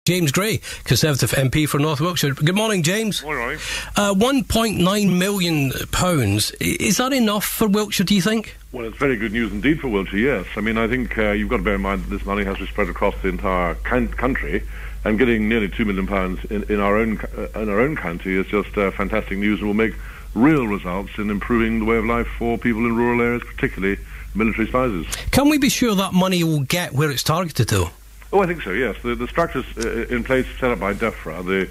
James Gray, Conservative MP for North Wiltshire. Good morning, James. Morning. £1.9 million. Is that enough for Wiltshire, do you think? Well, it's very good news indeed for Wiltshire, yes. I mean, I think you've got to bear in mind that this money has to be spread across the entire country, and getting nearly £2 million in our own county is just fantastic news, and will make real results in improving the way of life for people in rural areas, particularly military spouses. Can we be sure that money will get where it's targeted to? Oh, I think so, yes. The structures in place set up by DEFRA,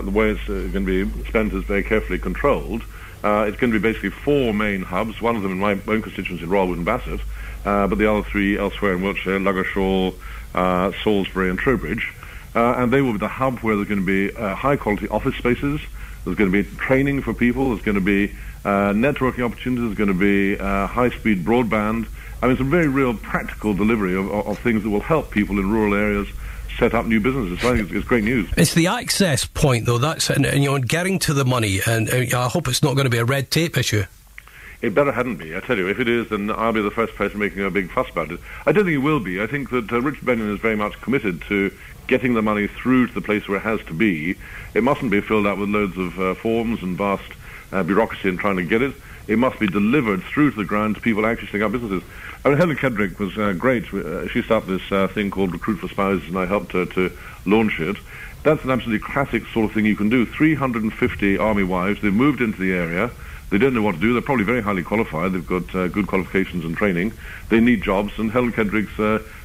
the way it's going to be spent is very carefully controlled. It's going to be basically 4 main hubs, one of them in my own constituency, Royalwood and Bassett, but the other 3 elsewhere in Wiltshire, Ludgershall, Salisbury and Trowbridge. And they will be the hub where there's going to be high-quality office spaces, there's going to be training for people, there's going to be networking opportunities, there's going to be high-speed broadband. I mean, some very real practical delivery of things that will help people in rural areas set up new businesses. So I think it's great news. It's the access point, though. That's and getting to the money, and I hope it's not going to be a red tape issue. It better hadn't be. I tell you, if it is, then I'll be the first person making a big fuss about it. I don't think it will be. I think that Richard Benyon is very much committed to getting the money through to the place where it has to be. It mustn't be filled out with loads of forms and vast bureaucracy in trying to get it. It must be delivered through to the ground to people actually setting up businesses. I mean, Helen Kedrick was great. She started this thing called Recruit for Spouses, and I helped her to launch it. That's an absolutely classic sort of thing you can do. 350 army wives, they've moved into the area. They don't know what to do. They're probably very highly qualified. They've got good qualifications and training. They need jobs, and Helen Kedrick's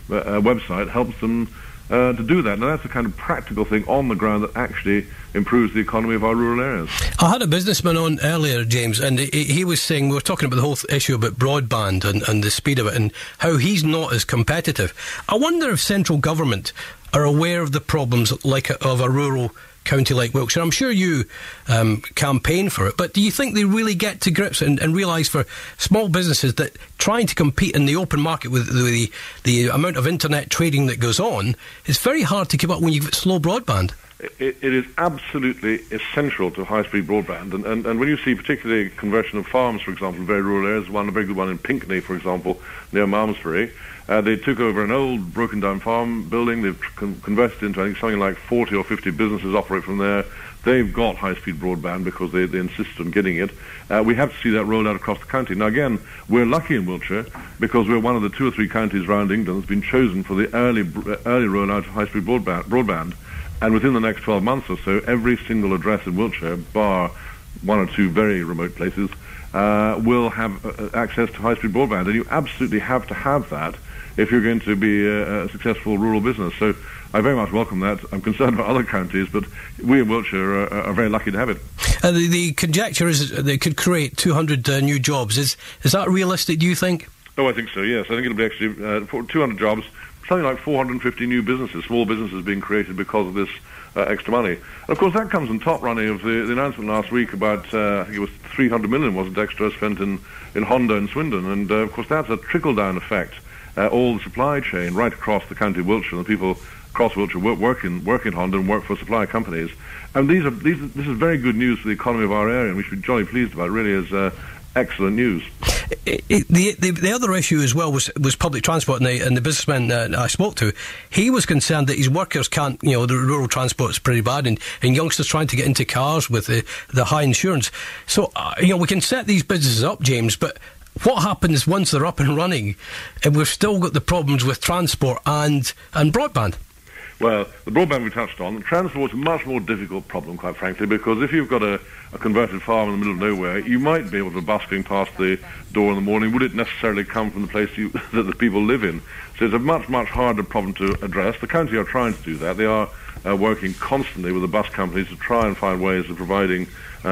website helps them to do that. Now, that's the kind of practical thing on the ground that actually improves the economy of our rural areas. I had a businessman on earlier, James, and he was saying, we were talking about the whole issue about broadband and the speed of it and how he's not as competitive. I wonder if central government are aware of the problems of a rural county like Wiltshire. I'm sure you campaign for it, but do you think they really get to grips and realise for small businesses that trying to compete in the open market with the amount of internet trading that goes on, it's very hard to keep up when you've got slow broadband? It is absolutely essential to high-speed broadband, and when you see particularly conversion of farms, for example, in very rural areas, a very good one in Pinckney, for example, near Malmesbury, they took over an old broken-down farm building. They've converted into, I think, something like 40 or 50 businesses operate from there. They've got high-speed broadband because they insist on getting it. We have to see that rolled out across the county. Now, again, we're lucky in Wiltshire because we're one of the 2 or 3 counties around England that's been chosen for the early rollout of high-speed broadband. And within the next 12 months or so, every single address in Wiltshire, bar 1 or 2 very remote places, will have access to high-speed broadband. And you absolutely have to have that if you're going to be a successful rural business. So I very much welcome that. I'm concerned about other counties, but we in Wiltshire are very lucky to have it. The conjecture is that they could create 200 new jobs. Is that realistic, do you think? Oh, I think so, yes. I think it'll be actually for 200 jobs, something like 450 new businesses, small businesses being created because of this extra money. And of course, that comes on top running of the announcement last week about, I think it was 300 million, wasn't extra spent in Honda and Swindon. And of course, that's a trickle-down effect. All the supply chain right across the county of Wiltshire, the people across Wiltshire work in Honda and work for supply companies. And this is very good news for the economy of our area, and we should be jolly pleased about it. It really is excellent news. The other issue as well was public transport, and the businessman I spoke to, he was concerned that his workers can't, the rural transport is pretty bad, and youngsters trying to get into cars with the high insurance. So, we can set these businesses up, James, but what happens once they're up and running, and we've still got the problems with transport and broadband? Well, the broadband we touched on. Transport's a much more difficult problem, quite frankly, because if you've got a converted farm in the middle of nowhere, you might be able to bus going past the door in the morning. Would it necessarily come from the place that the people live in? So it's a much, much harder problem to address. The county are trying to do that. They are working constantly with the bus companies to try and find ways of providing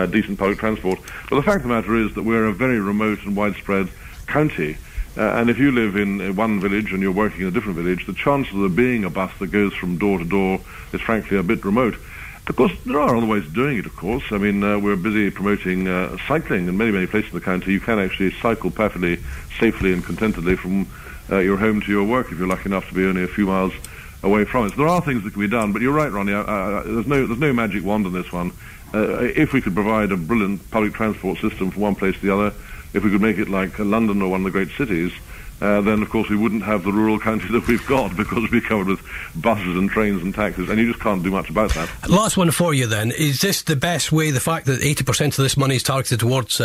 decent public transport. But the fact of the matter is that we're a very remote and widespread county. And if you live in one village and you're working in a different village, the chances of there being a bus that goes from door to door is frankly a bit remote. Of course, there are other ways of doing it, of course. I mean, we're busy promoting cycling in many, many places in the county. You can actually cycle perfectly safely and contentedly from your home to your work if you're lucky enough to be only a few miles away from it. So there are things that can be done, but you're right, Ronnie, there's no magic wand on this one. If we could provide a brilliant public transport system from one place to the other, if we could make it like London or one of the great cities, then of course we wouldn't have the rural county that we've got, because we'd be covered with buses and trains and taxis, and you just can't do much about that. Last one for you then. Is this the best way, the fact that 80% of this money is targeted towards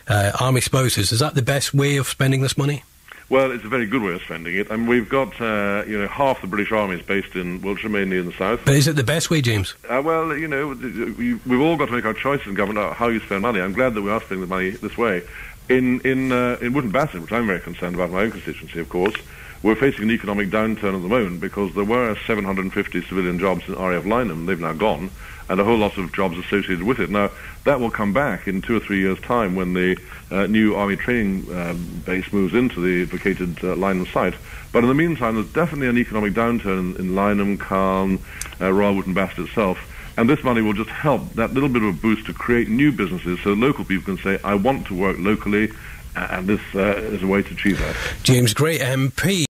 army spouses, is that the best way of spending this money? Well, it's a very good way of spending it. I mean, we've got, half the British Army is based in Wiltshire, mainly in the south. But is it the best way, James? Well, we've all got to make our choices in government about how you spend money. I'm glad that we are spending the money this way. In Wootton Bassett, which I'm very concerned about, my own constituency, of course, we're facing an economic downturn at the moment because there were 750 civilian jobs in RAF Lynham. They've now gone, and a whole lot of jobs associated with it. Now, that will come back in 2 or 3 years' time when the new Army training base moves into the vacated Lynham site. But in the meantime, there's definitely an economic downturn in Lynham, Calne, Royal Wootton Bassett itself. And this money will just help that little bit of a boost to create new businesses so local people can say, I want to work locally, and this is a way to achieve that. James Gray, MP.